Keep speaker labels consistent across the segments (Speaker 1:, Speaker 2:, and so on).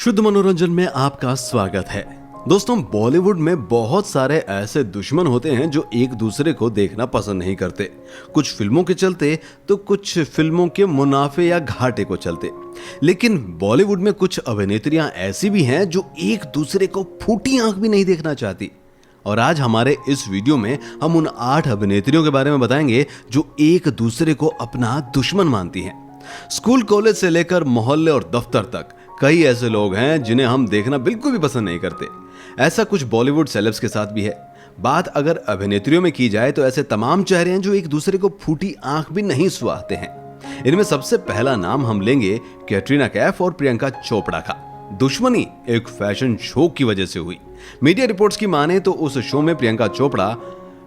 Speaker 1: शुद्ध मनोरंजन में आपका स्वागत है। दोस्तों, बॉलीवुड में बहुत सारे ऐसे दुश्मन होते हैं जो एक दूसरे को देखना पसंद नहीं करते। कुछ फिल्मों के चलते तो कुछ फिल्मों के मुनाफे या घाटे को चलते। लेकिन बॉलीवुड में कुछ अभिनेत्रियां ऐसी भी हैं जो एक दूसरे को फूटी आंख भी नहीं देखना चाहती। और आज हमारे इस वीडियो में हम उन 8 अभिनेत्रियों के बारे में बताएंगे जो एक दूसरे को अपना दुश्मन मानती हैं। स्कूल कॉलेज से लेकर मोहल्ले और दफ्तर तक कई ऐसे लोग हैं जिन्हें हम देखना बिल्कुल भी पसंद नहीं करते। ऐसा कुछ बॉलीवुड सेलेब्स के साथ भी है। बात अगर अभिनेत्रियों में की जाए तो ऐसे तमाम चेहरे हैं जो एक दूसरे को फूटी आंख भी नहीं सुहाते हैं। इनमें सबसे पहला नाम हम लेंगे कैटरीना कैफ और प्रियंका चोपड़ा का। दुश्मनी एक फैशन शो की वजह से हुई। मीडिया रिपोर्ट्स की माने तो उस शो में प्रियंका चोपड़ा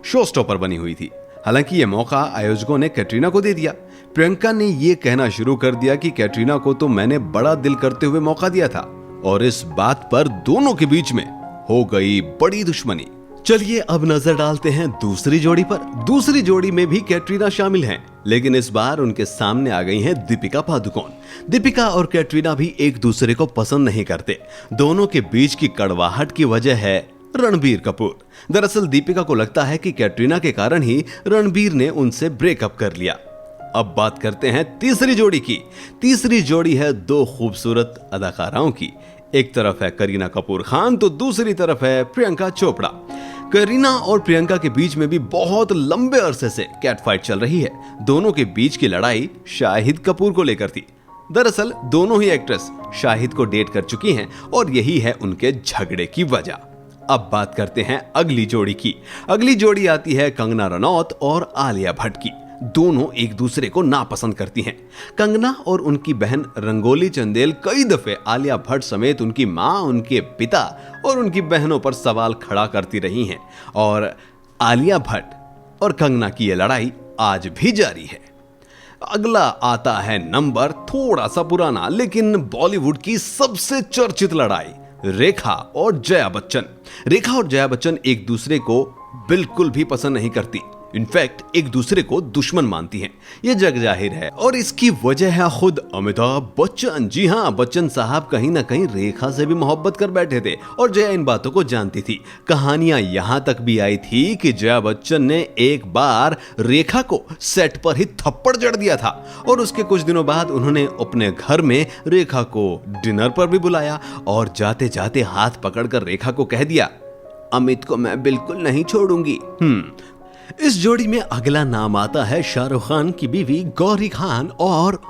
Speaker 1: शो स्टॉपर बनी हुई थी। हालांकि यह मौका आयोजकों ने कैटरीना को दे दिया। प्रियंका ने यह कहना शुरू कर दिया कि कैटरीना को तो मैंने बड़ा दिल करते हुए मौका दिया था, और इस बात पर दोनों के बीच में हो गई बड़ी दुश्मनी। चलिए अब नजर डालते हैं दूसरी जोड़ी पर। दूसरी जोड़ी में भी कैटरीना शामिल हैं, लेकिन इस बार उनके सामने आ गई हैं दीपिका पादुकोण। दीपिका और कैटरीना भी एक दूसरे को पसंद नहीं करते। दोनों के बीच की कड़वाहट की वजह है रणबीर कपूर। दरअसल दीपिका को लगता है कि कैटरीना के कारण ही रणबीर ने उनसे ब्रेकअप कर लिया। अब बात करते हैं तीसरी जोड़ी की। तीसरी जोड़ी है दो खूबसूरत अदाकाराओं की। एक तरफ है करीना कपूर खान तो दूसरी तरफ है प्रियंका चोपड़ा। करीना और प्रियंका के बीच में भी बहुत लंबे अरसे से कैट फाइट चल रही है। दोनों के बीच की लड़ाई शाहिद कपूर को लेकर थी। दरअसल दोनों ही एक्ट्रेस शाहिद को डेट कर चुकी हैं और यही है उनके झगड़े की वजह। अब बात करते हैं अगली जोड़ी की। अगली जोड़ी आती है कंगना रनौत और आलिया भट्ट की। दोनों एक दूसरे को नापसंद करती हैं। कंगना और उनकी बहन रंगोली चंदेल कई दफे आलिया भट्ट समेत उनकी मां, उनके पिता और उनकी बहनों पर सवाल खड़ा करती रही हैं, और आलिया भट्ट और कंगना की यह लड़ाई आज भी जारी है। अगला आता है नंबर थोड़ा सा पुराना, लेकिन बॉलीवुड की सबसे चर्चित लड़ाई, रेखा और जया बच्चन। रेखा और जया बच्चन एक दूसरे को बिल्कुल भी पसंद नहीं करती। इनफैक्ट एक दूसरे को दुश्मन मानती हैं। यह जग जाहिर है, और इसकी वजह है खुद अमिताभ बच्चन। जी हां, बच्चन साहब कहीं ना कहीं रेखा से भी मोहब्बत कर बैठे थे और जया इन बातों को जानती थी। कहानियां यहां तक भी आई थी कि जया बच्चन ने एक बार रेखा को सेट पर ही थप्पड़ जड़ दिया था, और उसके कुछ दिनों बाद उन्होंने अपने घर में रेखा को डिनर पर भी बुलाया और जाते जाते हाथ पकड़कर रेखा को कह दिया, अमित को मैं बिल्कुल नहीं छोड़ूंगी। इस जोड़ी में अगला नाम आता है शाहरुख खान की बीवी गौरी खान और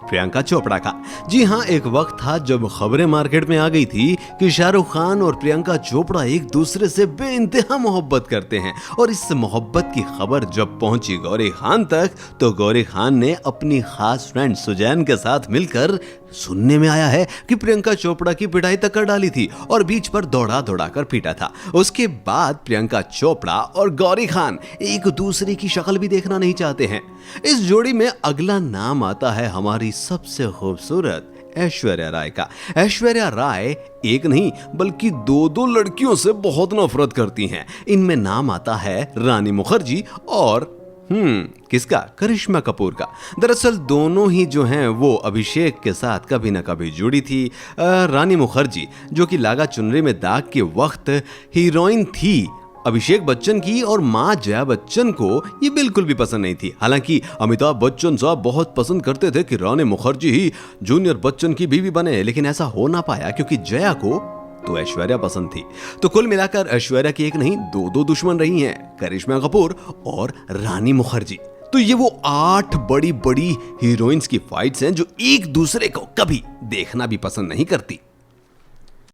Speaker 1: प्रियंका चोपड़ा का। जी हां, एक वक्त था जब खबरें मार्केट में आ गई थी कि शाहरुख खान और प्रियंका चोपड़ा एक दूसरे से बेइंतहा मोहब्बत करते हैं, और इस मोहब्बत की खबर जब पहुंची गौरी खान तक तो गौरी खान ने अपनी खास फ्रेंड सुजैन के साथ मिलकर, सुनने में आया है कि प्रियंका चोपड़ा की पिटाई तक कर डाली थी और बीच पर दौड़ा दौड़ा कर पीटा था। उसके बाद प्रियंका चोपड़ा और गौरी खान एक दूसरे की शक्ल भी देखना नहीं चाहते हैं। इस जोड़ी में अगला नाम आता है हमारी सबसे खूबसूरत ऐश्वर्या राय का। ऐश्वर्या राय एक नहीं बल्कि दो लड़कियों से बहुत नफरत करती हैं। इनमें नाम आता है रानी मुखर्जी और किसका? करिश्मा कपूर का। दरअसल दोनों ही जो हैं वो अभिषेक के साथ कभी ना कभी जुड़ी थी। रानी मुखर्जी जो कि लागा चुनरी में दाग के वक्त हीरोइन थी अभिषेक बच्चन की, और मां जया बच्चन को ये बिल्कुल भी पसंद नहीं थी। हालांकि अमिताभ बच्चन साहब बहुत पसंद करते थे कि रानी मुखर्जी ही जूनियर बच्चन की बीवी बने, लेकिन ऐसा हो ना पाया क्योंकि जया को तो ऐश्वर्या पसंद थी। तो कुल मिलाकर ऐश्वर्या की एक नहीं दो दुश्मन रही हैं, करिश्मा कपूर और रानी मुखर्जी। तो ये वो 8 बड़ी बड़ी हीरोइंस की फाइट्स हैं जो एक दूसरे को कभी देखना भी पसंद नहीं करती।